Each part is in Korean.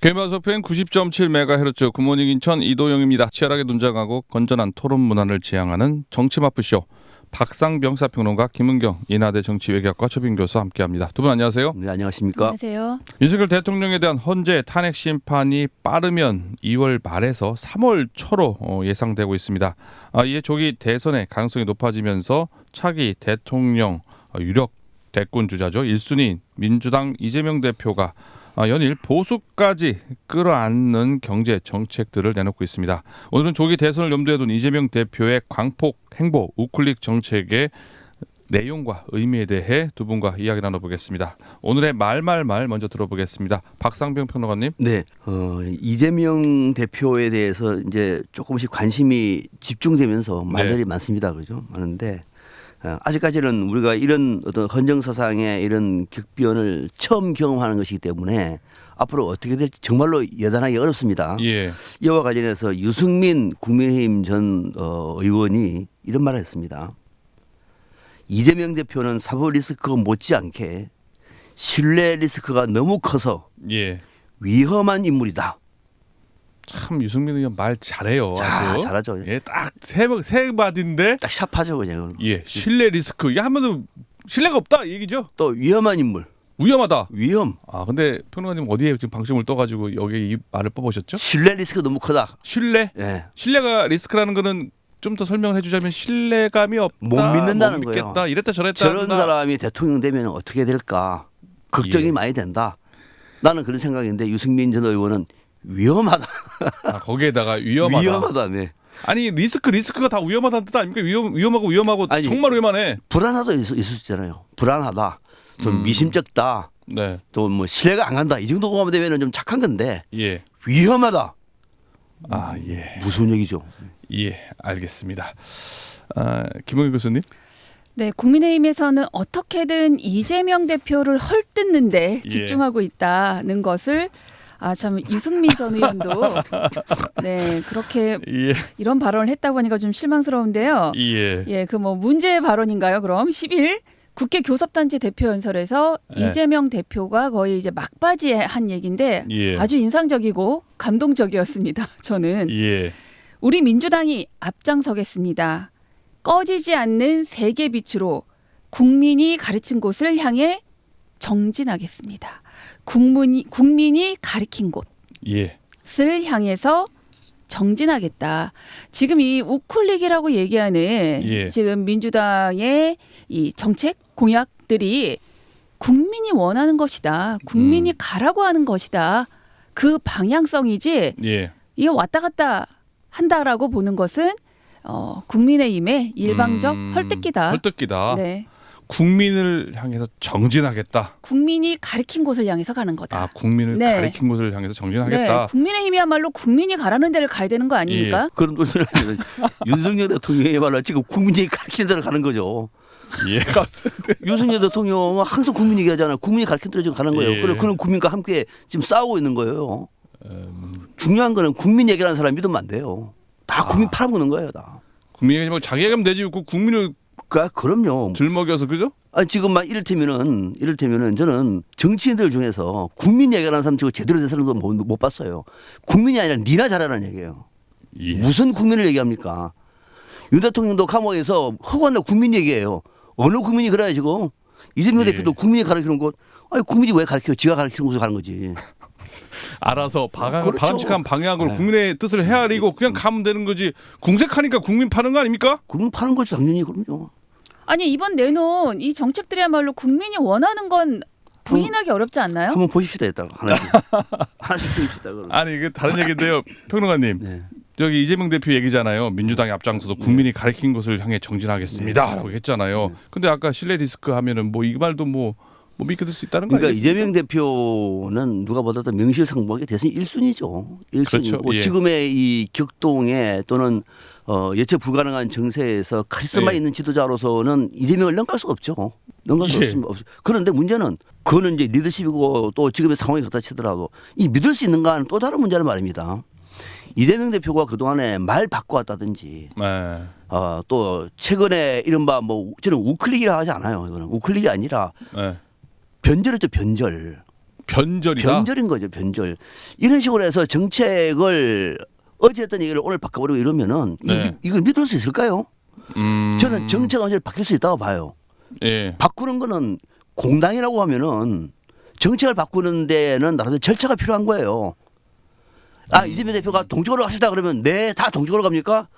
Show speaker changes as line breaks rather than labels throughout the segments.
개마소펜 90.7MHz 굿모닝 인천 이도영입니다. 치열하게 논쟁하고 건전한 토론 문화를 지향하는 정치마프쇼. 박상병 사평론가 김은경 인하대 정치외교학과 초빙 교수 함께합니다. 두 분 안녕하세요.
네, 안녕하십니까?
안녕하세요.
윤석열 대통령에 대한 헌재 탄핵 심판이 빠르면 2월 말에서 3월 초로 예상되고 있습니다. 이에 조기 대선의 가능성이 높아지면서 차기 대통령 유력 대권 주자죠. 1순위 민주당 이재명 대표가 연일 보수까지 끌어안는 경제 정책들을 내놓고 있습니다. 오늘은 조기 대선을 염두에 둔 이재명 대표의 광폭 행보 우클릭 정책의 내용과 의미에 대해 두 분과 이야기 나눠보겠습니다. 오늘의 말말말 먼저 들어보겠습니다. 박상병 평론가님.
네, 이재명 대표에 대해서 이제 조금씩 관심이 집중되면서 말들이 많습니다, 그죠? 많은데 아직까지는 우리가 이런 어떤 헌정사상의 이런 격변을 처음 경험하는 것이기 때문에 앞으로 어떻게 될지 정말로 예단하기 어렵습니다.
예.
이와 관련해서 유승민 국민의힘 전 의원이 이런 말을 했습니다. 이재명 대표는 사법 리스크가 못지않게 신뢰 리스크가 너무 커서
예.
위험한 인물이다.
참 유승민 의원 말 잘해요. 아주.
잘하죠.
예, 딱 세 마디인데.
딱 샵하죠 그냥.
예, 신뢰 리스크. 이게 하면은 신뢰가 없다 이 얘기죠.
또 위험한 인물.
위험하다.
위험.
근데 평론가님 어디에 지금 방심을 떠가지고 여기 이 말을 뽑으셨죠?
신뢰 리스크 너무 크다.
신뢰.
예.
신뢰가 리스크라는 거는 좀 더 설명을 해주자면 신뢰감이 없다.
못 믿는다는
못 믿겠다.
거예요.
이랬다 저랬다.
저런
한다.
사람이 대통령 되면 어떻게 될까 걱정이
예.
많이 된다. 나는 그런 생각인데 유승민 전 의원은 위험하다.
거기에다가 위험하다.
위험하다. 네.
아니 리스크가 다 위험하다는 뜻 아닙니까? 위험하고
아니,
정말 위험하네.
불안하다 있을 수 있잖아요. 불안하다. 좀 미심쩍다.
네.
또 뭐 신뢰가 안 간다. 이 정도만 되면 좀 착한 건데
예.
위험하다.
예.
무슨 얘기죠?
예. 알겠습니다. 김은경 교수님.
네, 국민의힘에서는 어떻게든 이재명 대표를 헐뜯는데
예.
집중하고 있다는 것을 참 유승민 전 의원도 네 그렇게
예.
이런 발언을 했다고 하니까 좀 실망스러운데요.
예.
예, 그 뭐 문제 발언인가요? 그럼 10일 국회 교섭단체 대표 연설에서
예.
이재명 대표가 거의 이제 막바지에 한 얘기인데
예.
아주 인상적이고 감동적이었습니다. 저는
예.
우리 민주당이 앞장서겠습니다. 꺼지지 않는 세계 빛으로 국민이 가르친 곳을 향해 정진하겠습니다. 국민이 가리킨
예.
곳을 향해서 정진하겠다. 지금 이 우클릭이라고 얘기하는
예.
지금 민주당의 이 정책 공약들이 국민이 원하는 것이다. 국민이 가라고 하는 것이다. 그 방향성이지
예.
이게 왔다 갔다 한다라고 보는 것은 국민의힘의 일방적 헐뜯기다.
헐뜯기다.
네.
국민을 향해서 정진하겠다.
국민이 가리킨 곳을 향해서 가는 거다.
국민을
네.
가리킨 곳을 향해서 정진하겠다.
네. 국민의힘이야말로 국민이 가라는 데를 가야 되는 거 아닙니까?
그런 소리는 윤석열 대통령이 말로 지금 국민이 가르치는 대로 가는 거죠.
예.
윤석열 대통령은 항상 국민 얘기하잖아요. 국민이 가르친 대로 지금 가는 거예요.
예.
그런 국민과 함께 지금 싸우고 있는 거예요. 중요한 거는 국민 얘기라는 사람 믿으면 안 돼요. 다 국민 팔아먹는 거예요. 다.
국민이 뭐 자기 얘기하면 되지 그 국민을
그럼요.
들먹여서 그죠?
지금만 이를테면은 저는 정치인들 중에서 국민 얘기라는 사람 지금 제대로 된 사람도 못 봤어요. 국민이 아니라 니나 잘하라는 얘기예요.
예.
무슨 국민을 얘기합니까? 윤 대통령도 감옥에서 허구한다 국민 얘기예요. 어느 국민이 그래야 지금 이재명
예.
대표도 국민이 가르치는 곳 국민이 왜 가르쳐? 지가 가르치는 곳으로 가는 거지.
알아서
그렇죠.
바람직한 방향으로
네.
국민의 뜻을 헤아리고 그냥 가면 되는 거지. 궁색하니까 국민 파는 거 아닙니까?
국민 파는 거지 당연히. 그럼요.
아니 이번 내놓은 이 정책들이야말로 국민이 원하는 건 부인하기 어렵지 않나요?
한번 보십시다 이따가 하나씩 보십시다. 그럼.
아니 이게 다른 얘기인데요. 평론가님.
네.
저기 이재명 대표 얘기잖아요. 민주당이 앞장서서 국민이 가리킨 곳을 향해 정진하겠습니다라고 했잖아요. 근데 아까 신뢰 리스크 하면은 뭐 이 말도 뭐 믿게 될 수 있다는 거
그러니까
아니겠습니까?
이재명 대표는 누가 보다도 명실상부하게 대선 1순위죠. 1순위고
그렇죠. 예.
지금의 이 격동에 또는 예측 불가능한 정세에서 카리스마
예.
있는 지도자로서는 이재명을 넘갈 수가 없죠. 넘갈 수
예.
없습니다. 그런데 문제는 그거는 이제 리더십이고 또 지금의 상황이 그렇다 치더라도 이 믿을 수 있는가는 또 다른 문제란 말입니다. 이재명 대표가 그동안에 말 바꿔왔다든지
네.
또 최근에 이른바 뭐 저는 우클릭이라 하지 않아요. 이거는 우클릭이 아니라
네.
변절했죠. 변절.
변절이다.
변절인 거죠. 변절. 이런 식으로 해서 정책을 어제 했던 얘기를 오늘 바꿔버리고 이러면은
네.
이걸 믿을 수 있을까요? 저는 정책 언제 바뀔 수 있다고 봐요.
예.
바꾸는 거는 공당이라고 하면은 정책을 바꾸는 데는 나름대로 절차가 필요한 거예요. 이재명 대표가 동쪽으로 갑시다 그러면 네, 다 동쪽으로 갑니까?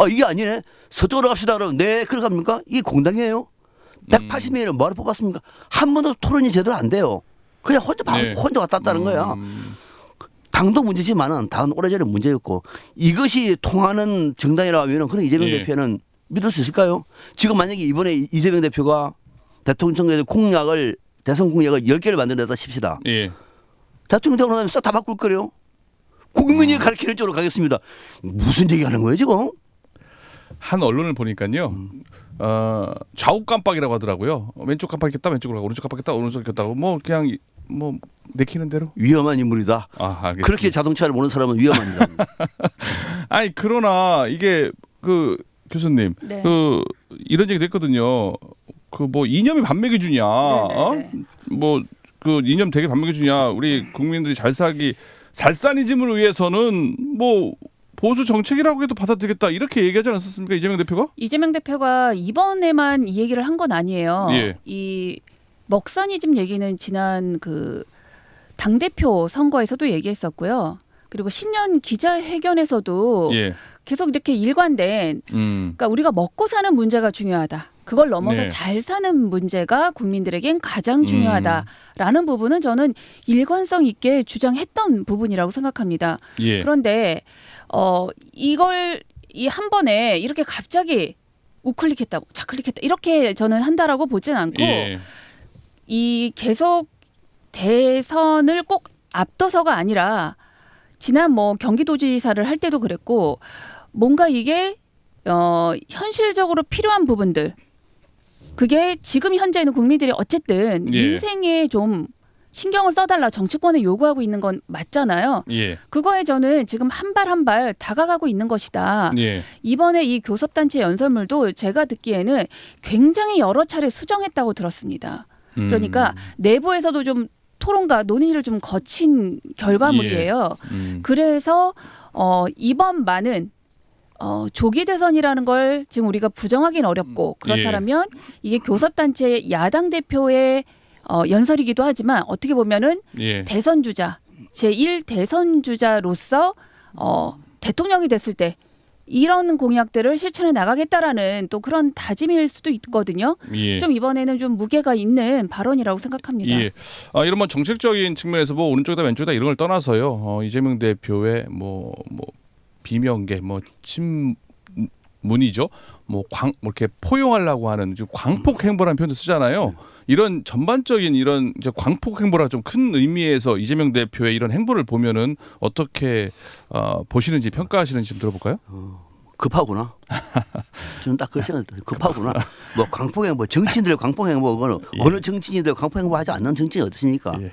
이게 아니네. 서쪽으로 갑시다 그러면 네, 그렇게 갑니까? 이게 공당이에요. 180명을 뭐하러 뽑았습니까? 한 번도 토론이 제대로 안 돼요. 그냥 혼자 왔다 갔다는 거야. 당도 문제지만은 당은 오래전에 문제였고 이것이 통하는 정당이라고 하면은 그런 이재명 대표는 믿을 수 있을까요? 지금 만약에 이번에 이재명 대표가 대통령 선거에서 대선 공약을 10개를 만들어냈다 칩시다.
예.
대통령 되고 나면 싹 다 바꿀 거래요. 국민이 가르치는 쪽으로 가겠습니다. 무슨 얘기하는 거예요 지금?
한 언론을 보니까요. 좌우 깜빡이라고 하더라고요. 왼쪽 깜빡이겠다 왼쪽으로 가고 오른쪽 깜빡이겠다 오른쪽 깜빡이겠다 뭐 그냥 뭐 내키는 대로.
위험한 인물이다.
알겠습니다.
그렇게 자동차를 모르는 사람은 위험합니다.
아니 그러나 이게 그 교수님
네.
그 이런 얘기도 했거든요. 그 뭐 이념이 반맥 기준이야. 뭐 그 이념 되게 반맥 기준이야. 우리 국민들이 잘 살기 살사니즘을 위해서는 뭐 보수 정책이라고 해도 받아들이겠다 이렇게 얘기하지 않았었습니까 이재명 대표가?
이재명 대표가 이번에만 이 얘기를 한 건 아니에요.
예.
이 먹사니즘 얘기는 지난 그 당대표 선거에서도 얘기했었고요. 그리고 신년 기자회견에서도
예.
계속 이렇게 일관된 그러니까 우리가 먹고 사는 문제가 중요하다. 그걸 넘어서
네.
잘 사는 문제가 국민들에겐 가장 중요하다라는 부분은 저는 일관성 있게 주장했던 부분이라고 생각합니다.
예.
그런데 이걸 이 한 번에 이렇게 갑자기 우클릭했다, 좌클릭했다 이렇게 저는 한다라고 보진 않고
예.
이 계속 대선을 꼭 앞둬서가 아니라 지난 뭐 경기도지사를 할 때도 그랬고 뭔가 이게 현실적으로 필요한 부분들 그게 지금 현재는 국민들이 어쨌든
예.
민생에 좀 신경을 써달라 정치권에 요구하고 있는 건 맞잖아요.
예.
그거에 저는 지금 한 발 한 발 다가가고 있는 것이다.
예.
이번에 이 교섭단체 연설물도 제가 듣기에는 굉장히 여러 차례 수정했다고 들었습니다. 그러니까 내부에서도 좀 토론과 논의를 좀 거친 결과물이에요. 그래서 이번만은 조기 대선이라는 걸 지금 우리가 부정하기는 어렵고 그렇다면 이게 교섭단체 야당 대표의 연설이기도 하지만 어떻게 보면은
예.
대선 주자 제1 대선 주자로서 대통령이 됐을 때 이런 공약들을 실천해 나가겠다라는 또 그런 다짐일 수도 있거든요.
예.
좀 이번에는 좀 무게가 있는 발언이라고 생각합니다.
예. 이런 뭐 정책적인 측면에서 뭐 오른쪽이다 왼쪽이다 이런 걸 떠나서요. 이재명 대표의 뭐 비명계 뭐 친문이죠. 뭐 이렇게 포용하려고 하는 광폭 행보라는 표현도 쓰잖아요. 이런 전반적인 이런 이제 광폭 행보라 좀 큰 의미에서 이재명 대표의 이런 행보를 보면은 어떻게 보시는지 평가하시는지 좀 들어볼까요?
급하구나. 저는 딱 그 생각 들어요. 급하구나. 뭐 광폭행보, 정치인들의 광폭행보, 그거는 어느 정치인들 광폭행보 하지 않는 정치인이 어떻습니까?
예.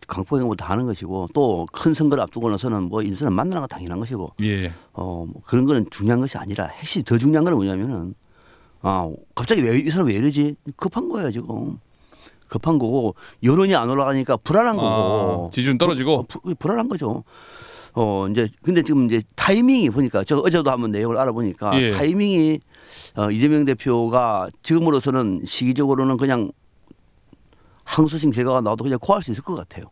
광폭행보도 하는 것이고 또 큰 선거를 앞두고 나서는 뭐 인선을 만나는 거 당연한 것이고
예.
뭐 그런 거는 중요한 것이 아니라 핵심 더 중요한 건 뭐냐면은 갑자기 이 사람 왜 이러지? 급한 거예요 지금. 급한 거고 여론이 안 올라가니까 불안한 거고
지지율 떨어지고
불안한 거죠. 이제 근데 지금 이제 타이밍이 보니까 제가 어제도 한번 내용을 알아보니까
예.
타이밍이 이재명 대표가 지금으로서는 시기적으로는 그냥 항소심 결과가 나와도 그냥 고할 수 있을 것 같아요.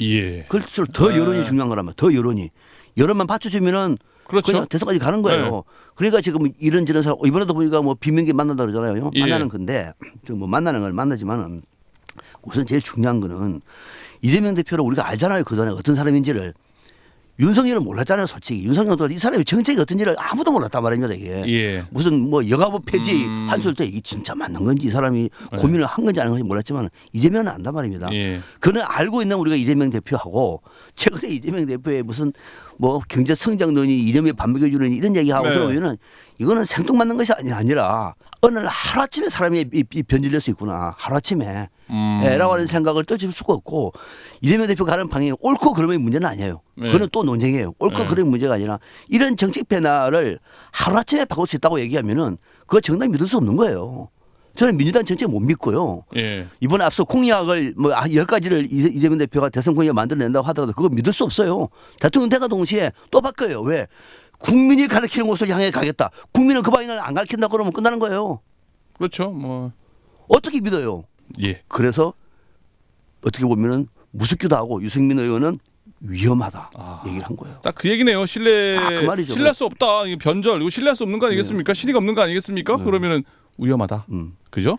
예.
그럴수록 더 여론이 중요한 거라면 더 여론만 받쳐주면은
그렇죠.
그냥 대선까지 가는 거예요.
네.
그러니까 지금 이런저런 사람 이번에도 보니까 뭐 비명계 만난다 그러잖아요.
예.
만나는 건데 뭐 만나는 걸 만나지만은 우선 제일 중요한 거는 이재명 대표를 우리가 알잖아요. 그전에 어떤 사람인지를. 윤석열은 몰랐잖아요, 솔직히. 윤석열도 이 사람이 정책이 어떤지를 아무도 몰랐단 말입니다, 이게.
예.
무슨 뭐 여가부 폐지 한술 때 이게 진짜 맞는 건지 이 사람이 고민을 한 건지 아닌 건지 몰랐지만 이재명은 안단 말입니다.
예.
그는 알고 있는 우리가 이재명 대표하고 최근에 이재명 대표의 무슨 뭐 경제 성장론이 이념에 반박해주는 이런 얘기하고
네.
들어보면은 이거는 생뚱맞는 것이 아니라 어느 날 하루아침에 사람이 변질될 수 있구나. 하루아침에. 라고 하는 생각을 떨칠 수가 없고 이재명 대표가 하는 방향이 옳고 그름의 문제는 아니에요.
네.
그건 또 논쟁이에요. 옳고
네.
그름의 문제가 아니라 이런 정책 변화를 하루아침에 바꿀 수 있다고 얘기하면은 그거 정당히 믿을 수 없는 거예요. 저는 민주당 정책 못 믿고요.
예.
이번에 앞서 공약을 뭐 10가지를 이재명 대표가 대선 공약 만들어낸다고 하더라도 그거 믿을 수 없어요. 대통령 대가 동시에 또 바뀌어요. 왜? 국민이 가르치는 곳을 향해 가겠다. 국민은 그 방향을 안 가르친다고 그러면 끝나는 거예요.
그렇죠. 뭐
어떻게 믿어요?
예.
그래서 어떻게 보면은 무섭기도 하고 유승민 의원은 위험하다 얘기를 한 거예요.
딱 그 얘기네요.
그 말이죠.
신뢰할 수 없다. 이거 변절. 이거 신뢰할 수 없는 거 아니겠습니까? 실의가 없는 거 아니겠습니까? 그러면은 위험하다. 그죠?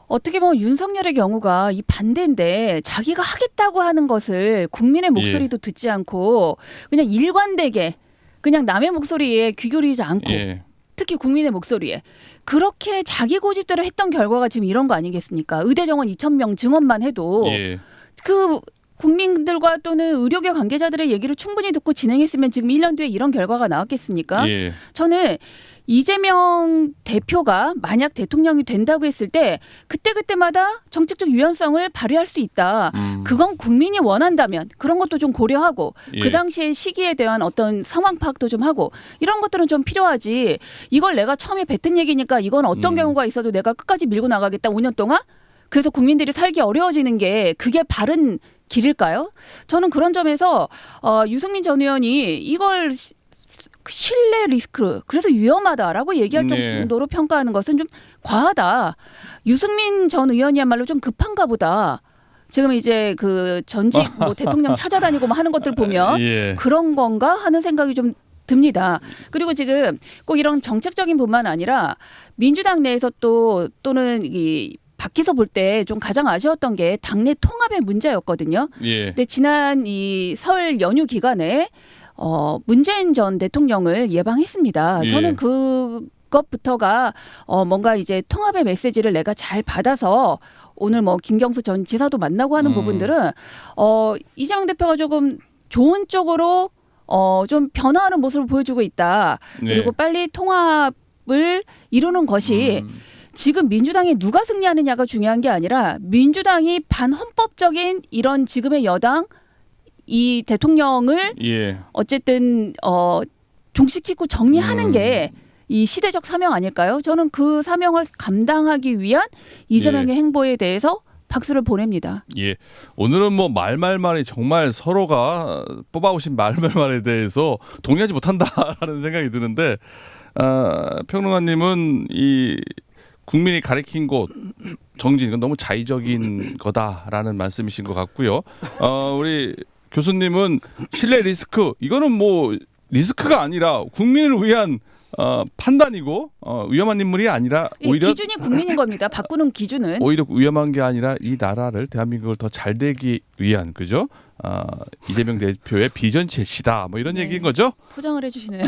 어떻게 보면 윤석열의 경우가 이 반대인데 자기가 하겠다고 하는 것을 국민의 목소리도 듣지 않고 그냥 일관되게 그냥 남의 목소리에 귀 기울이지 않고
예.
특히 국민의 목소리에 그렇게 자기 고집대로 했던 결과가 지금 이런 거 아니겠습니까? 의대 정원 2,000명 증원만 해도
예.
그 국민들과 또는 의료계 관계자들의 얘기를 충분히 듣고 진행했으면 지금 1년 뒤에 이런 결과가 나왔겠습니까?
예.
저는 이재명 대표가 만약 대통령이 된다고 했을 때 그때그때마다 정책적 유연성을 발휘할 수 있다. 그건 국민이 원한다면 그런 것도 좀 고려하고
예.
그 당시의 시기에 대한 어떤 상황 파악도 좀 하고 이런 것들은 좀 필요하지. 이걸 내가 처음에 뱉은 얘기니까 이건 어떤 경우가 있어도 내가 끝까지 밀고 나가겠다 5년 동안. 그래서 국민들이 살기 어려워지는 게 그게 바른 길일까요? 저는 그런 점에서 유승민 전 의원이 이걸 신뢰 리스크 그래서 위험하다라고 얘기할
네.
정도로 평가하는 것은 좀 과하다. 유승민 전 의원이야말로 좀 급한가 보다. 지금 이제 그 전직 뭐 대통령 찾아다니고 뭐 하는 것들 보면
예.
그런 건가 하는 생각이 좀 듭니다. 그리고 지금 꼭 이런 정책적인 뿐만 아니라 민주당 내에서 또는 이 밖에서 볼 때 좀 가장 아쉬웠던 게 당내 통합의 문제였거든요.
예.
근데 지난 이 설 연휴 기간에 문재인 전 대통령을 예방했습니다.
예.
저는 그것부터가 뭔가 이제 통합의 메시지를 내가 잘 받아서 오늘 뭐 김경수 전 지사도 만나고 하는 부분들은 이재명 대표가 조금 좋은 쪽으로 좀 변화하는 모습을 보여주고 있다.
네.
그리고 빨리 통합을 이루는 것이 지금 민주당이 누가 승리하느냐가 중요한 게 아니라 민주당이 반헌법적인 이런 지금의 여당 이 대통령을
예.
어쨌든 종식시키고 정리하는 게 이 시대적 사명 아닐까요? 저는 그 사명을 감당하기 위한 이재명의 행보에 대해서 박수를 보냅니다.
예. 오늘은 뭐 말말말이 정말 서로가 뽑아오신 말말말에 대해서 동의하지 못한다라는 생각이 드는데 평론가님은 이 국민이 가리킨 곳 정진 이건 너무 자의적인 거다라는 말씀이신 것 같고요. 우리 교수님은 신뢰 리스크 이거는 뭐 리스크가 아니라 국민을 위한 판단이고 위험한 인물이 아니라 오히려
기준이 국민인 겁니다. 바꾸는 기준은
오히려 위험한 게 아니라 이 나라를 대한민국을 더 잘 되기 위한 그죠? 이재명 대표의 비전 제시다 뭐 이런 얘기인 거죠?
포장을 해주시네요.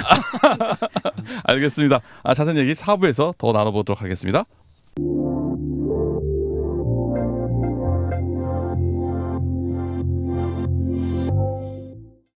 알겠습니다. 자세한 얘기 4부에서 더 나눠보도록 하겠습니다.